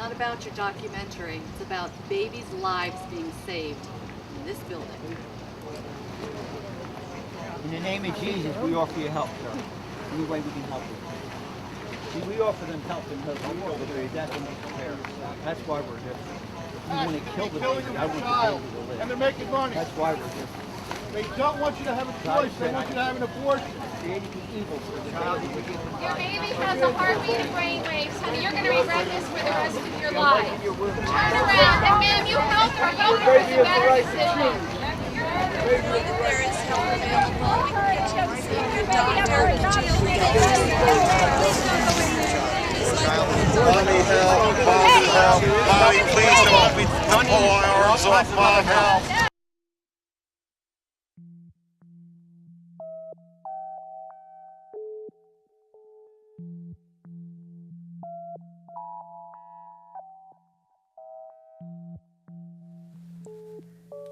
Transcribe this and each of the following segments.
not about your documentary. It's about babies' lives being saved in this building. In the name of Jesus, we offer you help, sir. Any way we can help you. See, we offer them help and hope. We offer their death and care. That's why we're different. We want to kill the baby. I want the baby to live. And they're making money. That's why we're different. They don't want you to have a choice. They want you to have an abortion. Creating evil for the child. Your baby has a heartbeat and brain waves, honey. You're going to regret this for the rest of your life. Turn around, and ma'am, you help her. Help her is a better decision. There is help available. We can get you to see a good doctor. Mommy help, mommy help. Mommy, please don't be pull our arms off, mom help.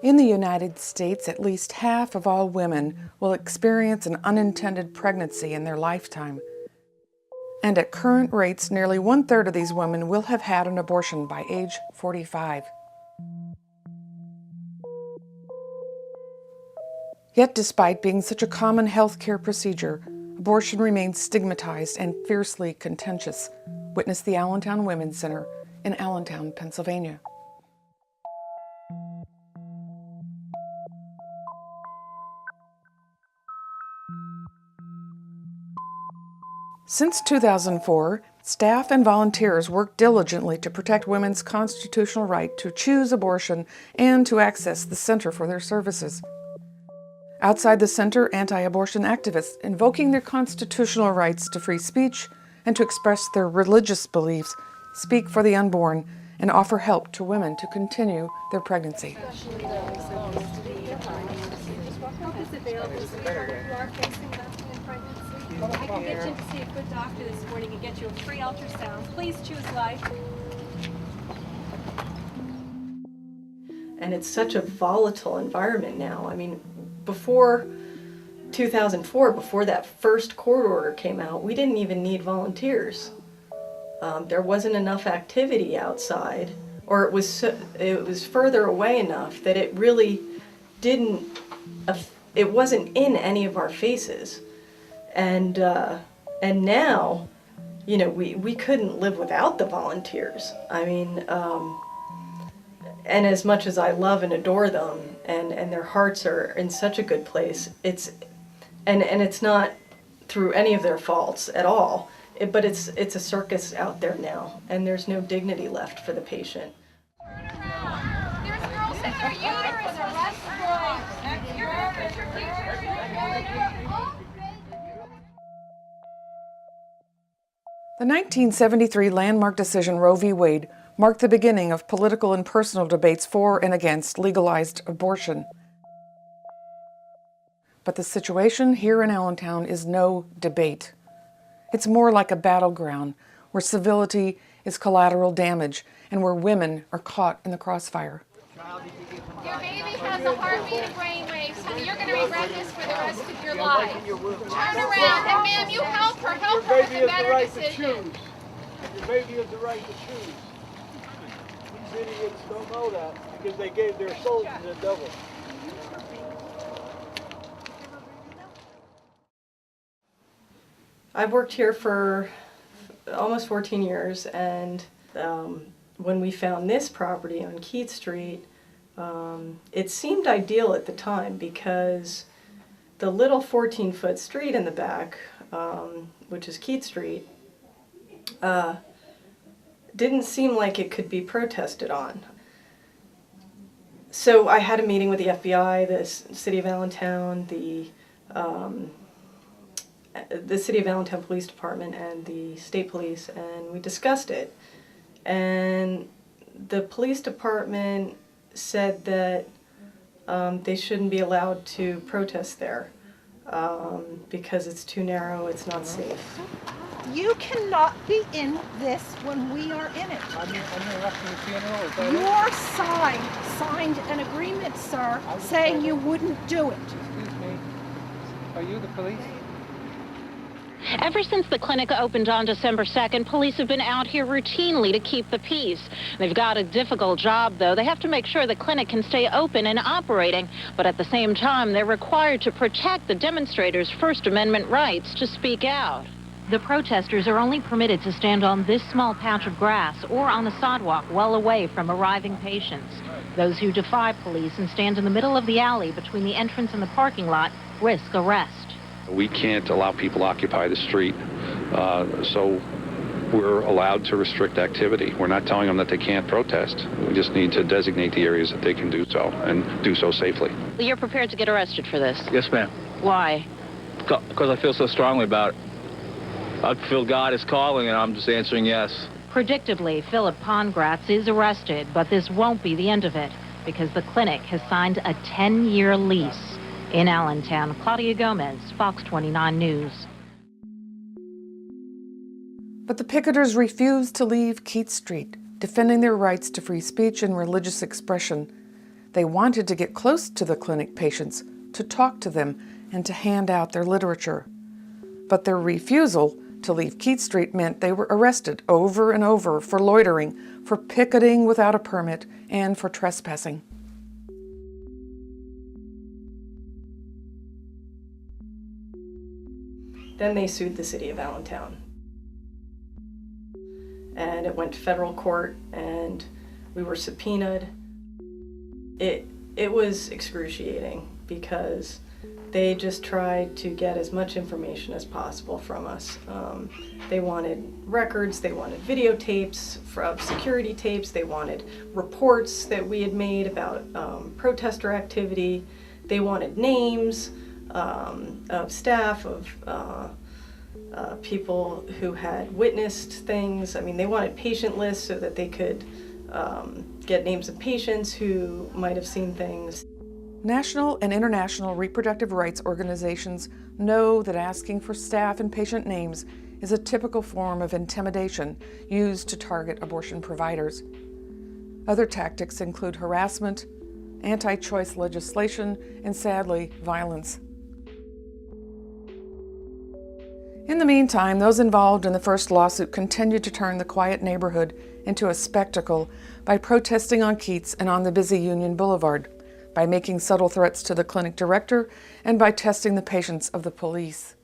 In the United States, at least half of all women will experience an unintended pregnancy in their lifetime. And at current rates, nearly 1/3 of these women will have had an abortion by age 45. Yet despite being such a common healthcare procedure, abortion remains stigmatized and fiercely contentious. Witness the Allentown Women's Center in Allentown, Pennsylvania. Since 2004, staff and volunteers work diligently to protect women's constitutional right to choose abortion and to access the center for their services. Outside the center, anti-abortion activists invoking their constitutional rights to free speech and to express their religious beliefs speak for the unborn and offer help to women to continue their pregnancy. I can get you to see a good doctor this morning and get you a free ultrasound. Please choose life. And it's such a volatile environment now. I mean, before 2004, before that first court order came out, we didn't even need volunteers. There wasn't enough activity outside, or it was further away enough that it really didn't, it wasn't in any of our faces. And now, you know, we couldn't live without the volunteers. I mean, and as much as I love and adore them, and their hearts are in such a good place, it's not through any of their faults at all. But it's a circus out there now, and there's no dignity left for the patient. Turn around. There's girls in their uterus arrest warrants. Your future. The 1973 landmark decision Roe v. Wade marked the beginning of political and personal debates for and against legalized abortion. But the situation here in Allentown is no debate. It's more like a battleground where civility is collateral damage and where women are caught in the crossfire. Your baby has a heartbeat and brain waves, honey. You're going to regret this for the rest of your life. Turn around, and ma'am, you help her. Help her is a better decision. Your baby has the right to choose. These idiots don't know that because they gave their souls to the devil. I've worked here for almost 14 years, and when we found this property on Keith Street, it seemed ideal at the time because the little 14-foot street in the back, which is Keith Street, didn't seem like it could be protested on. So I had a meeting with the FBI, the City of Allentown, the City of Allentown Police Department and the State Police, and we discussed it. And the police department said that they shouldn't be allowed to protest there because it's too narrow, it's not safe. You cannot be in this when we are in it. I'm interrupting the funeral. Is that Your signed an agreement, sir, saying you wouldn't do it. Excuse me. Are you the police? Ever since the clinic opened on December 2nd, police have been out here routinely to keep the peace. They've got a difficult job, though. They have to make sure the clinic can stay open and operating, but at the same time, they're required to protect the demonstrators' First Amendment rights to speak out. The protesters are only permitted to stand on this small patch of grass or on the sidewalk well away from arriving patients. Those who defy police and stand in the middle of the alley between the entrance and the parking lot risk arrest. We can't allow people to occupy the street, so we're allowed to restrict activity. We're not telling them that they can't protest. We just need to designate the areas that they can do so, and do so safely. You're prepared to get arrested for this? Yes, ma'am. Why? Because I feel so strongly about it. I feel God is calling, and I'm just answering yes. Predictably, Philip Pongratz is arrested, but this won't be the end of it, because the clinic has signed a 10-year lease. In Allentown, Claudia Gomez, Fox 29 News. But the picketers refused to leave Keats Street, defending their rights to free speech and religious expression. They wanted to get close to the clinic patients, to talk to them, and to hand out their literature. But their refusal to leave Keats Street meant they were arrested over and over for loitering, for picketing without a permit, and for trespassing. Then they sued the city of Allentown. And it went to federal court, and we were subpoenaed. It was excruciating because they just tried to get as much information as possible from us. They wanted records, they wanted videotapes of security tapes, they wanted reports that we had made about protester activity, they wanted names of staff, of people who had witnessed things. I mean, they wanted patient lists so that they could get names of patients who might have seen things. National and international reproductive rights organizations know that asking for staff and patient names is a typical form of intimidation used to target abortion providers. Other tactics include harassment, anti-choice legislation, and sadly, violence. In the meantime, those involved in the first lawsuit continued to turn the quiet neighborhood into a spectacle by protesting on Keats and on the busy Union Boulevard, by making subtle threats to the clinic director, and by testing the patience of the police.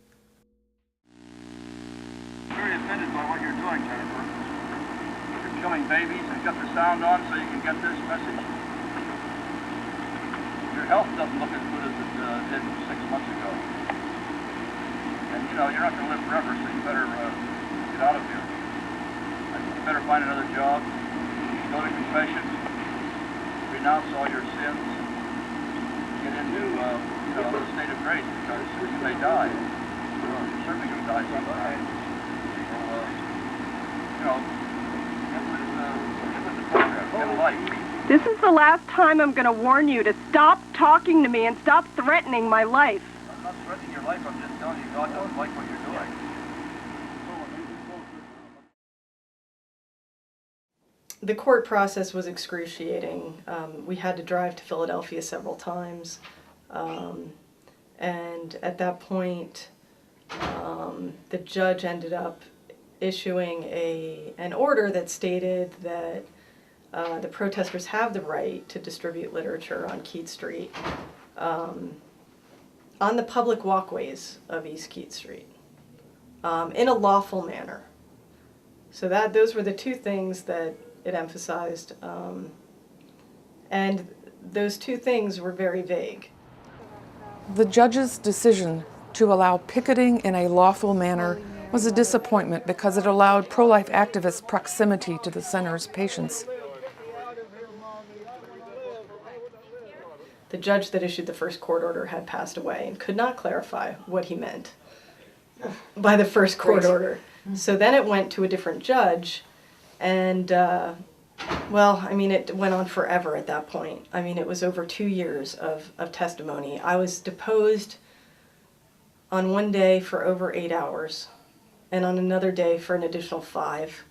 I'm very offended by what you're doing, Jennifer. You're killing babies and got the sound on so you can get this message. Your health doesn't look as good as it did 6 months ago. And you know, you're not going to live forever, so you better get out of here. I think you better find another job, go to confession, renounce all your sins, get into a state of grace, because you may die. You're certainly going to die sometime. So, get with the program, get a life. This is the last time I'm going to warn you to stop talking to me and stop threatening my life. I'm not threatening your life, I'm just telling you God doesn't like what you're doing. The court process was excruciating. We had to drive to Philadelphia several times. And at that point, the judge ended up issuing an order that stated that the protesters have the right to distribute literature on Keats Street, on the public walkways of East Keats Street, in a lawful manner. So those were the two things that it emphasized, and those two things were very vague. The judge's decision to allow picketing in a lawful manner was a disappointment because it allowed pro-life activists proximity to the center's patients. The judge that issued the first court order had passed away and could not clarify what he meant by the first court order. So then it went to a different judge, and well, I mean, it went on forever at that point. I mean, it was over 2 years of testimony. I was deposed on one day for over 8 hours, and on another day for an additional 5.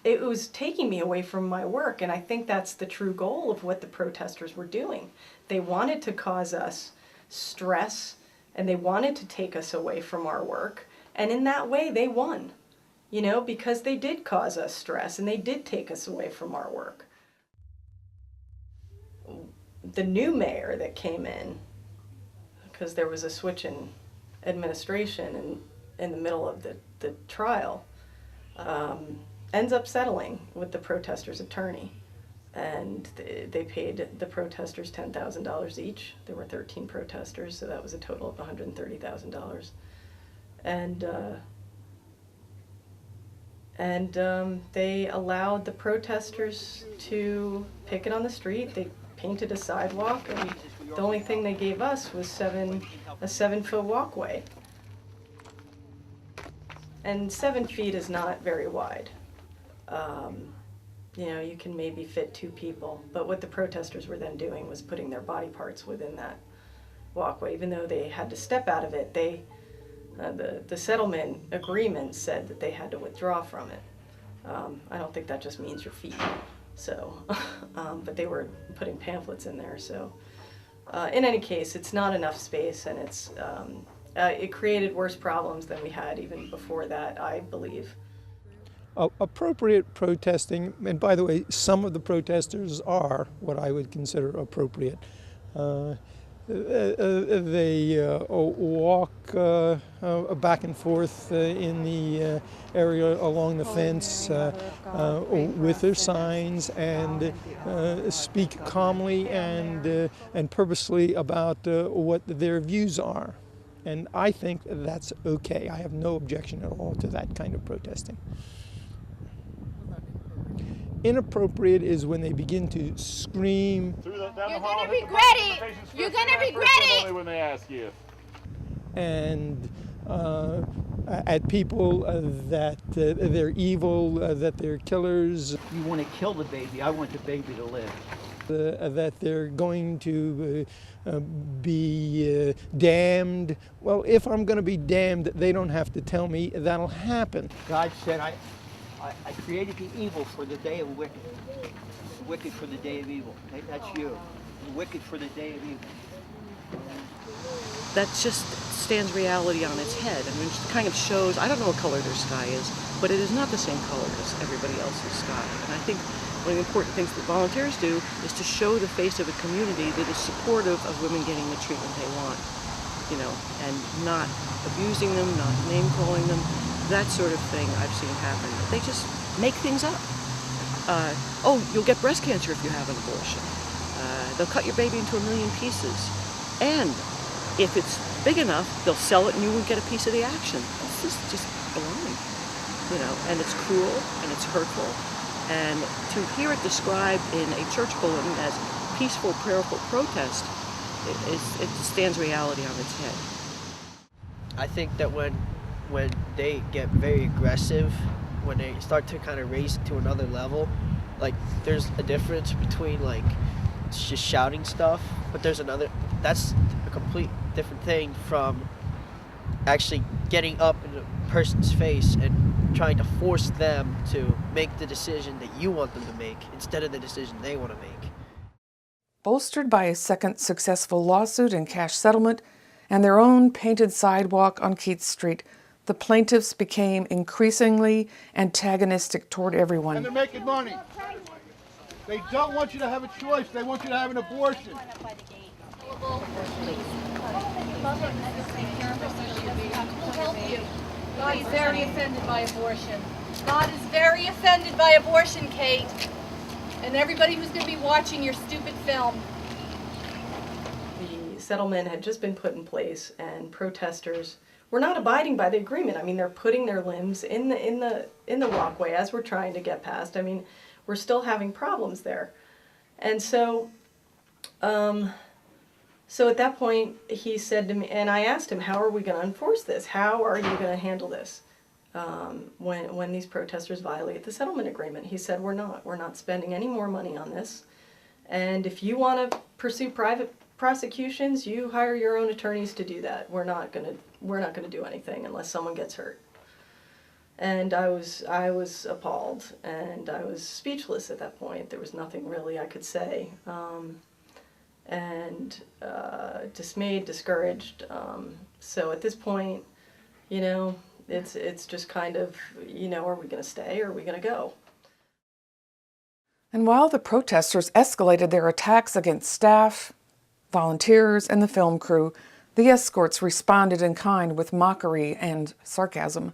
It was taking me away from my work, and I think that's the true goal of what the protesters were doing. They wanted to cause us stress, and they wanted to take us away from our work, And in that way, they won, you know, because they did cause us stress and they did take us away from our work. The new mayor that came in, because there was a switch in administration in the middle of the trial, ends up settling with the protesters' attorney. And they paid the protesters $10,000 each. There were 13 protesters, so that was a total of $130,000. And they allowed the protesters to picket on the street. They painted a sidewalk, and the only thing they gave us was a 7-foot walkway. And 7 feet is not very wide. You know, you can maybe fit 2 people, but what the protesters were then doing was putting their body parts within that walkway. Even though they had to step out of it, the settlement agreement said that they had to withdraw from it. I don't think that just means your feet. So, but they were putting pamphlets in there. So, in any case, it's not enough space, and it created worse problems than we had even before that, I believe. Appropriate protesting, and by the way, some of the protesters are what I would consider appropriate. They walk back and forth in the area along the fence with their signs and speak calmly and purposely about what their views are. And I think that's okay. I have no objection at all to that kind of protesting. Inappropriate is when they begin to scream. You're gonna regret it. You're gonna regret it. When they ask you. And at people that they're evil, that they're killers. You want to kill the baby. I want the baby to live. That they're going to be damned. Well, if I'm going to be damned, they don't have to tell me. That'll happen. God said, I created the evil for the day of wicked. Wicked for the day of evil. That's you. Wicked for the day of evil. That just stands reality on its head. I mean, it kind of shows, I don't know what color their sky is, but it is not the same color as everybody else's sky. And I think one of the important things that volunteers do is to show the face of a community that is supportive of women getting the treatment they want, you know, and not abusing them, not name-calling them. That sort of thing I've seen happen. They just make things up. Oh, you'll get breast cancer if you have an abortion. They'll cut your baby into 1 million pieces. And if it's big enough, they'll sell it and you won't get a piece of the action. It's just baloney, you know, and it's cruel and it's hurtful. And to hear it described in a church bulletin as peaceful, prayerful protest, it stands reality on its head. I think that when they get very aggressive, when they start to kind of raise it to another level, like there's a difference between like just shouting stuff, but there's another, that's a complete different thing from actually getting up in a person's face and trying to force them to make the decision that you want them to make instead of the decision they want to make. Bolstered by a second successful lawsuit and cash settlement and their own painted sidewalk on Keats Street, the plaintiffs became increasingly antagonistic toward everyone. And they're making money. They don't want you to have a choice. They want you to have an abortion. God is very offended by abortion. God is very offended by abortion, Kate. And everybody who's going to be watching your stupid film. The settlement had just been put in place, and protesters were not abiding by the agreement. I mean, they're putting their limbs in the walkway as we're trying to get past. I mean, we're still having problems there. And so so at that point, he said to me, and I asked him, how are we going to enforce this? How are you going to handle this when these protesters violate the settlement agreement? He said, we're not spending any more money on this. And if you want to pursue private prosecutions, you hire your own attorneys to do that. We're not going to do anything unless someone gets hurt. And I was appalled, and I was speechless at that point. There was nothing really I could say. And dismayed, discouraged. So at this point, you know, It's just kind of, you know, are we going to stay or are we going to go? And while the protesters escalated their attacks against staff, volunteers, and the film crew, the escorts responded in kind with mockery and sarcasm.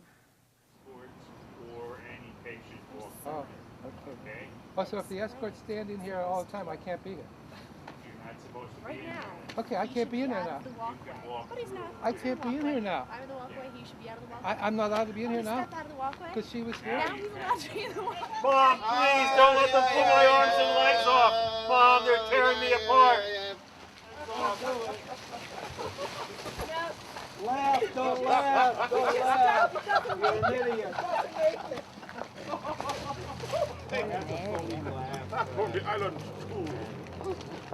Oh, okay. Oh, so if the escorts stand in here all the time, I can't be here? Right now. Okay, I can't be in there now. But he's not. I can't be in here now. Out of the walkway, he should be out of the walkway. I'm not allowed to be in here now? Step out of the walkway. Because she was here? Now he's allowed to be in the walkway. Mom, please don't let them pull my arms and legs off. Mom, they're tearing me apart. Laugh, don't laugh, don't laugh. You're an idiot.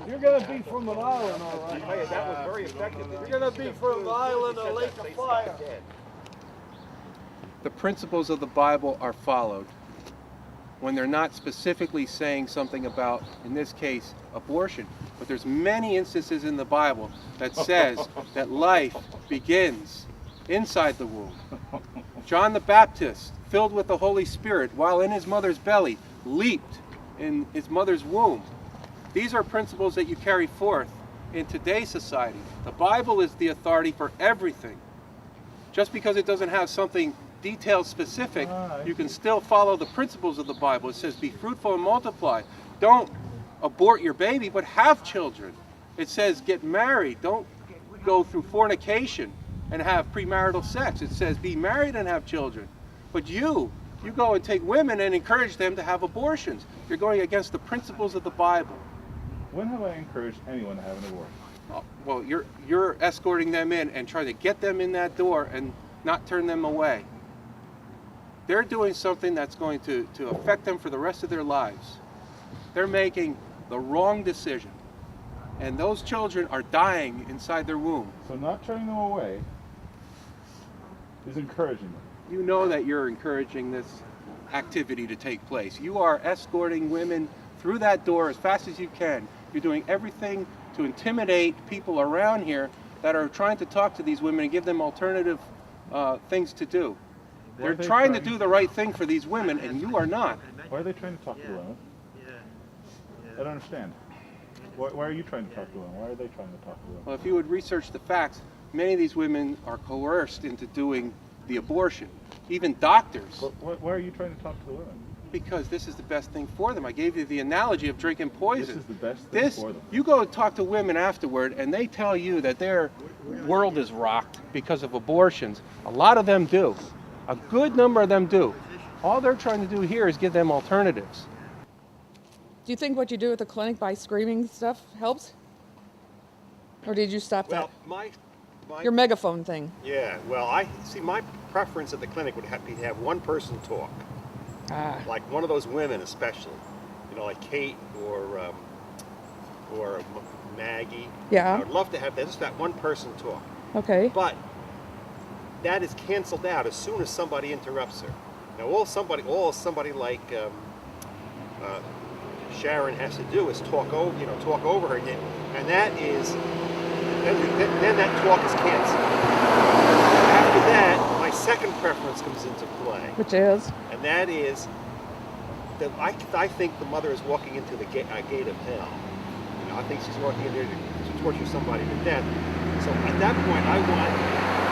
You're gonna be from an island, all right. Hey, that was very effective. You're gonna be from an island, a lake of fire. The principles of the Bible are followed when they're not specifically saying something about, in this case, abortion. But there's many instances in the Bible that says that life begins inside the womb. John the Baptist, filled with the Holy Spirit, while in his mother's belly, leaped in his mother's womb. These are principles that you carry forth in today's society. The Bible is the authority for everything. Just because it doesn't have something detailed specific, you can still follow the principles of the Bible. It says, be fruitful and multiply. Don't abort your baby, but have children. It says, get married. Don't go through fornication and have premarital sex. It says, be married and have children. But you go and take women and encourage them to have abortions. You're going against the principles of the Bible. When have I encouraged anyone to have an abortion? Well, you're escorting them in and trying to get them in that door and not turn them away. They're doing something that's going to affect them for the rest of their lives. They're making the wrong decision. And those children are dying inside their womb. So not turning them away is encouraging them. You know that you're encouraging this activity to take place. You are escorting women through that door as fast as you can. You're doing everything to intimidate people around here that are trying to talk to these women and give them alternative things to do. They're trying to do the right thing for these women, and you are not. Why are they trying to talk to the women? I don't understand. Why are you trying to talk to women? Why are they trying to talk to women? Well, if you would research the facts, many of these women are coerced into doing the abortion. Even doctors. But why are you trying to talk to the women? Because this is the best thing for them. I gave you the analogy of drinking poison. This is the best thing for them. You go talk to women afterward, and they tell you that their world is rocked because of abortions. A lot of them do. A good number of them do. All they're trying to do here is give them alternatives. Do you think what you do at the clinic by screaming stuff helps? Or did you stop that? My Your megaphone thing. Yeah, well, my preference at the clinic would be to have one person talk. Like one of those women especially. You know, like Kate or Maggie. Yeah. I would love to have just that one person talk. Okay. But that is canceled out as soon as somebody interrupts her. Now, all somebody like Sharon has to do is talk over her again, and then that talk is canceled. After that, my second preference comes into play. Which is? And that is that I think the mother is walking into the gate of hell. You know, I think she's walking in there to torture somebody to death. So at that point, I want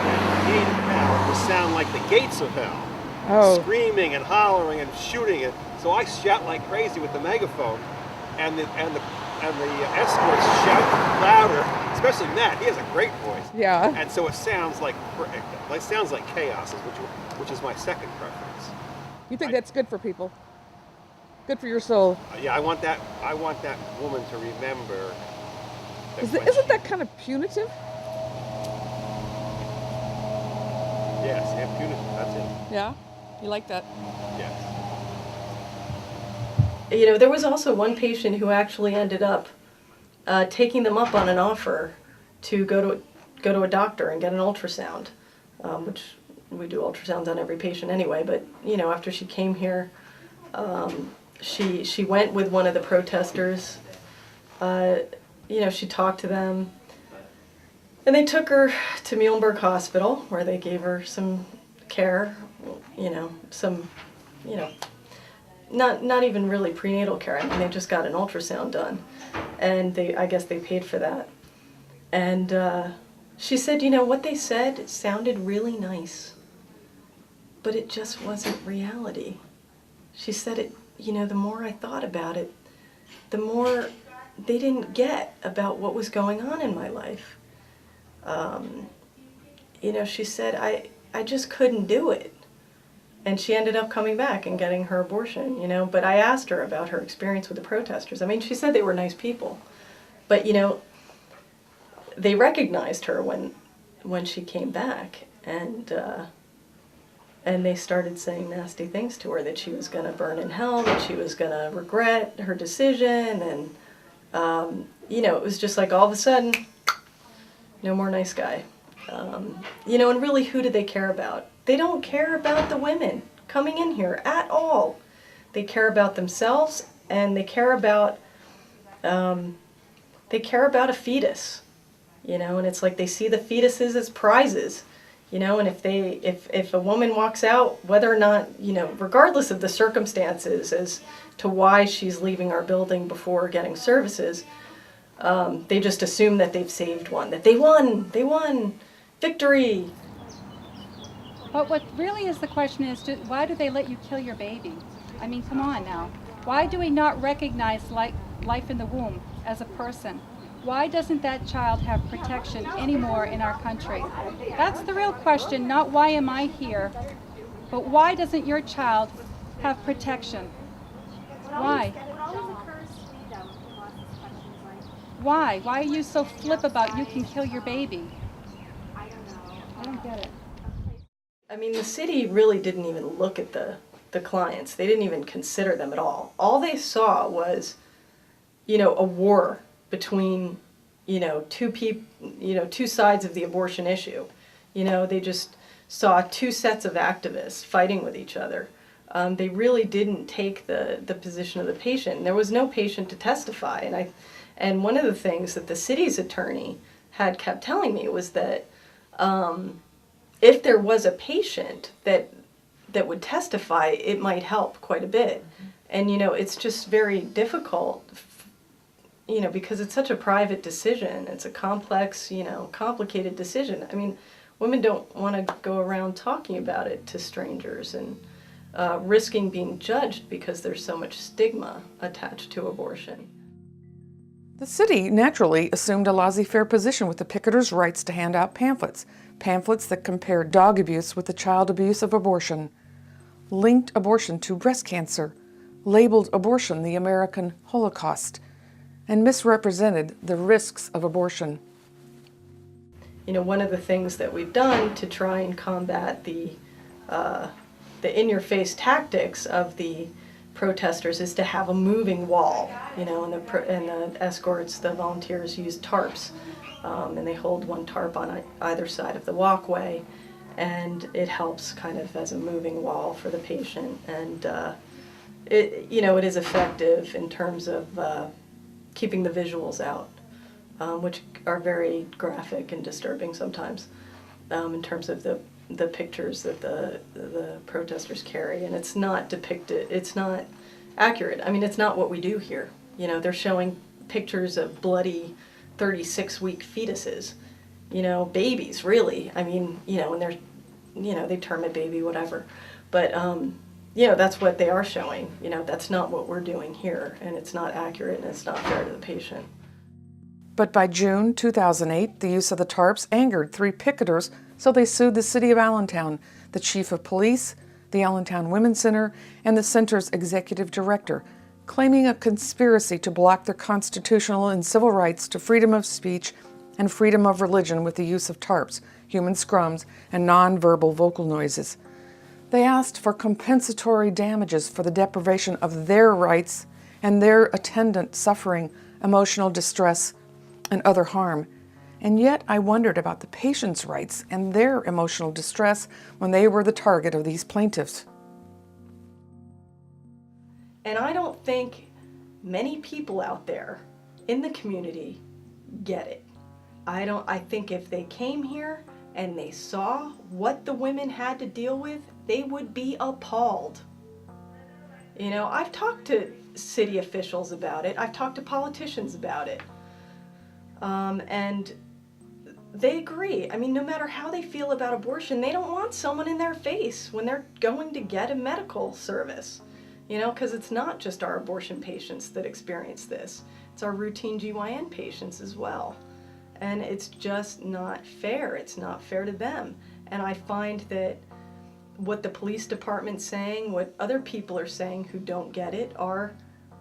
that gate of hell to sound like the gates of hell. Oh. Screaming and hollering and shooting it. So I shout like crazy with the megaphone, and the escorts shout louder. Especially Matt, he has a great voice. Yeah. And so it sounds like chaos, which is my second preference. You think that's good for people? Good for your soul? Yeah, I want that woman to remember. Isn't that kind of punitive? Yes, yeah, punitive. That's it. Yeah, you like that? Yes. You know, there was also one patient who actually ended up taking them up on an offer to go to a doctor and get an ultrasound, which we do ultrasounds on every patient anyway. But you know, after she came here, she went with one of the protesters. You know, she talked to them, and they took her to Muhlenberg Hospital, where they gave her some care, you know, some, you know, not even really prenatal care. I mean, they just got an ultrasound done, and I guess they paid for that. And she said, you know, what they said sounded really nice, but it just wasn't reality. She said it, you know, the more I thought about it, the more they didn't get about what was going on in my life. You know, she said, I just couldn't do it. And she ended up coming back and getting her abortion, you know. But I asked her about her experience with the protesters. I mean, she said they were nice people. But, you know, they recognized her when she came back. And they started saying nasty things to her, that she was going to burn in hell, that she was going to regret her decision. And, you know, it was just like all of a sudden, no more nice guy. You know, and really, who do they care about? They don't care about the women coming in here at all. They care about themselves, and they care about a fetus, you know. And it's like they see the fetuses as prizes, you know. And if a woman walks out, whether or not, you know, regardless of the circumstances as to why she's leaving our building before getting services, they just assume that they've saved one, that they won, victory. But what really is the question is, why do they let you kill your baby? I mean, come on now. Why do we not recognize life in the womb as a person? Why doesn't that child have protection anymore in our country? That's the real question, not why am I here, but why doesn't your child have protection? Why? Why? Why are you so flip about you can kill your baby? I don't get it. I mean, the city really didn't even look at the clients. They didn't even consider them at all. All they saw was, you know, a war between, you know, two sides of the abortion issue. You know, they just saw two sets of activists fighting with each other. They really didn't take the position of the patient. There was no patient to testify. And one of the things that the city's attorney had kept telling me was that if there was a patient that would testify, it might help quite a bit. And, you know, it's just very difficult, you know, because it's such a private decision. It's a complex, you know, complicated decision. I mean, women don't want to go around talking about it to strangers and risking being judged because there's so much stigma attached to abortion. The city naturally assumed a laissez-faire position with the picketers' rights to hand out pamphlets that compared dog abuse with the child abuse of abortion, linked abortion to breast cancer, labeled abortion the American Holocaust, and misrepresented the risks of abortion. You know, one of the things that we've done to try and combat the in-your-face tactics of the protesters is to have a moving wall, you know, and the escorts, the volunteers use tarps, and they hold one tarp on either side of the walkway, and it helps kind of as a moving wall for the patient. And it, you know, it is effective in terms of keeping the visuals out, which are very graphic and disturbing sometimes, in terms of the pictures that the protesters carry. And it's not depicted, it's not accurate. I mean, it's not what we do here. You know, they're showing pictures of bloody 36-week fetuses, you know, babies, really. I mean, you know, and they're, you know, they term it baby, whatever. But, you know, that's what they are showing. You know, that's not what we're doing here, and it's not accurate, and it's not fair to the patient. But by June 2008, the use of the tarps angered 3 picketers, so they sued the city of Allentown, the chief of police, the Allentown Women's Center, and the center's executive director, claiming a conspiracy to block their constitutional and civil rights to freedom of speech and freedom of religion with the use of tarps, human scrums, and non-verbal vocal noises. They asked for compensatory damages for the deprivation of their rights and their attendant suffering, emotional distress, and other harm. And yet I wondered about the patients' rights and their emotional distress when they were the target of these plaintiffs. And I don't think many people out there in the community get it. I think if they came here and they saw what the women had to deal with, they would be appalled. You know, I've talked to city officials about it. I've talked to politicians about it. And they agree. I mean, no matter how they feel about abortion, they don't want someone in their face when they're going to get a medical service. You know, because it's not just our abortion patients that experience this. It's our routine GYN patients as well. And it's just not fair. It's not fair to them. And I find that what the police department's saying, what other people are saying who don't get it are,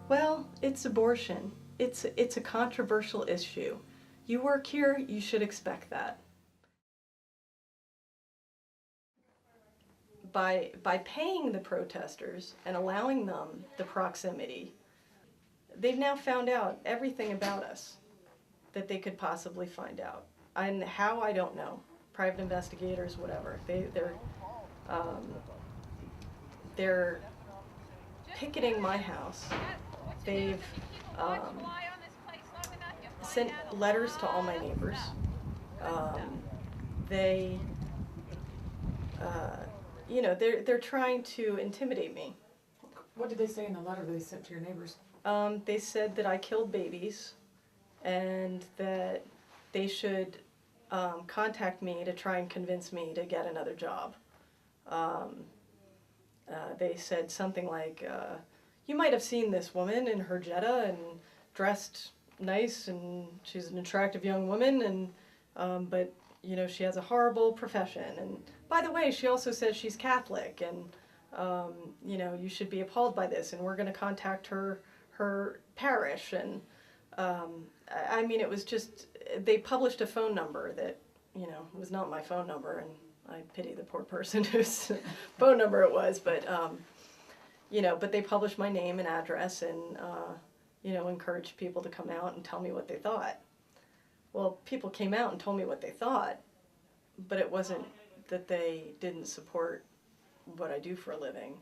well, it's abortion. It's a controversial issue. You work here, you should expect that. By paying the protesters and allowing them the proximity, they've now found out everything about us that they could possibly find out. And how, I don't know. Private investigators, whatever. They're picketing my house. They've sent letters to all my neighbors. You know, they're trying to intimidate me. What did they say in the letter they sent to your neighbors? They said that I killed babies and that they should contact me to try and convince me to get another job. They said something like, you might have seen this woman in her Jetta and dressed nice, and she's an attractive young woman, and but you know, she has a horrible profession. And by the way, she also says she's Catholic, and you know, you should be appalled by this, and we're going to contact her parish. And I mean, it was just, they published a phone number that, you know, was not my phone number, and I pity the poor person whose phone number it was, but you know, but they published my name and address, and you know, encouraged people to come out and tell me what they thought. Well, people came out and told me what they thought, but it wasn't that they didn't support what I do for a living.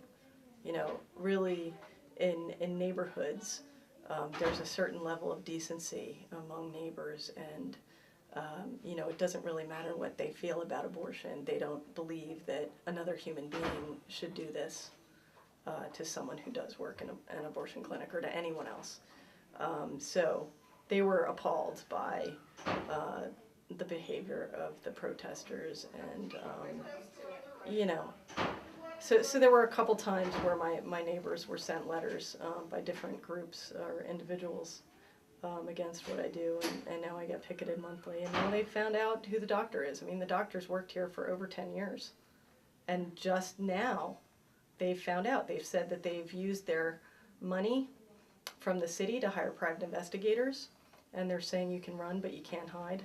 You know, really, in neighborhoods, there's a certain level of decency among neighbors, and you know, it doesn't really matter what they feel about abortion. They don't believe that another human being should do this to someone who does work in an abortion clinic or to anyone else. So they were appalled by the behavior of the protesters, and you know, so there were a couple times where my neighbors were sent letters by different groups or individuals against what I do, and now I get picketed monthly, and now they found out who the doctor is. I mean, the doctor's worked here for over 10 years, and just now they've found out. They've said that they've used their money from the city to hire private investigators, and they're saying you can run but you can't hide,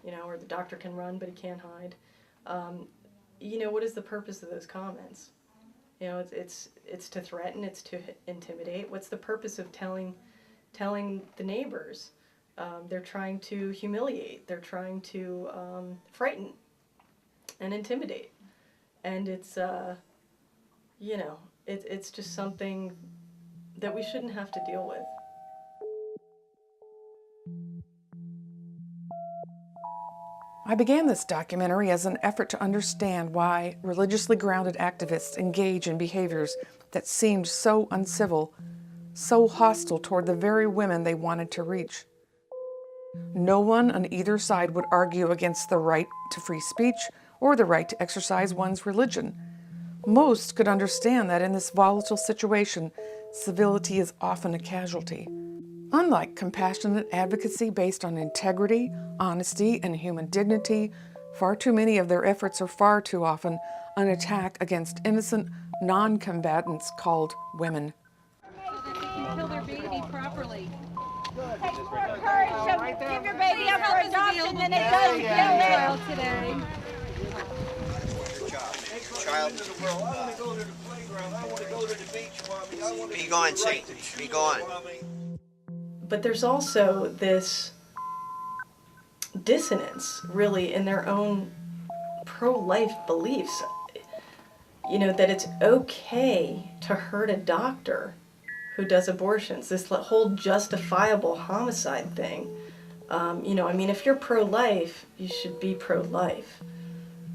you know, or the doctor can run but he can't hide. You know, what is the purpose of those comments? You know, it's to threaten, it's to intimidate. What's the purpose of telling the neighbors? They're trying to humiliate, they're trying to frighten and intimidate. And it's, you know, it's just something that we shouldn't have to deal with. I began this documentary as an effort to understand why religiously grounded activists engage in behaviors that seemed so uncivil, so hostile toward the very women they wanted to reach. No one on either side would argue against the right to free speech or the right to exercise one's religion. Most could understand that in this volatile situation, civility is often a casualty. Unlike compassionate advocacy based on integrity, honesty, and human dignity, far too many of their efforts are far too often an attack against innocent non-combatants called women. So that they can kill their baby properly. Takes more courage to give your baby up for adoption than it does kill it. Today. Child is a world. I want to go to the playground. I want to go to the beach, Mommy. Be gone, Satan. Be gone. But there's also this dissonance, really, in their own pro-life beliefs. You know, that it's okay to hurt a doctor who does abortions, this whole justifiable homicide thing. You know, I mean, if you're pro-life, you should be pro-life.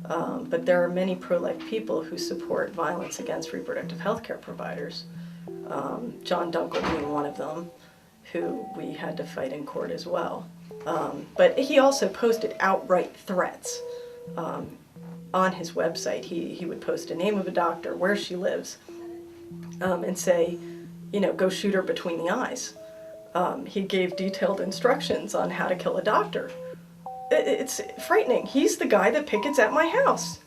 But there are many pro-life people who support violence against reproductive health care providers. John Dunkel being one of them, who we had to fight in court as well. But he also posted outright threats on his website. He would post a name of a doctor, where she lives, and say, you know, go shoot her between the eyes. He gave detailed instructions on how to kill a doctor. It's frightening. He's the guy that pickets at my house.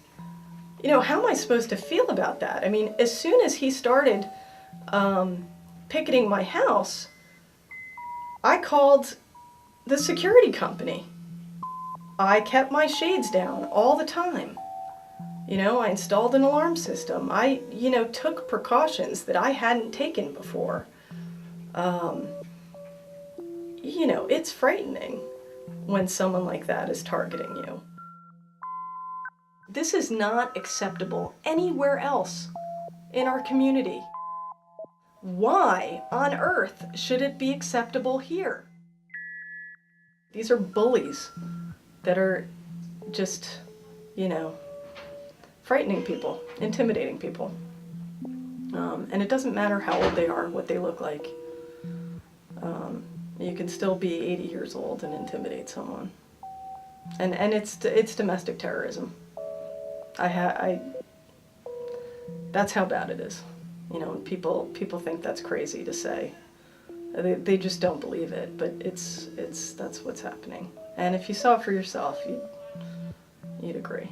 You know, how am I supposed to feel about that? I mean, as soon as he started picketing my house, I called the security company. I kept my shades down all the time. You know, I installed an alarm system. I, you know, took precautions that I hadn't taken before. You know, it's frightening when someone like that is targeting you. This is not acceptable anywhere else in our community. Why on earth should it be acceptable here? These are bullies that are just, you know, frightening people, intimidating people. And it doesn't matter how old they are, what they look like. You can still be 80 years old and intimidate someone. And it's domestic terrorism. That's how bad it is. You know, people think that's crazy to say. They just don't believe it, but that's what's happening. And if you saw it for yourself, you'd agree.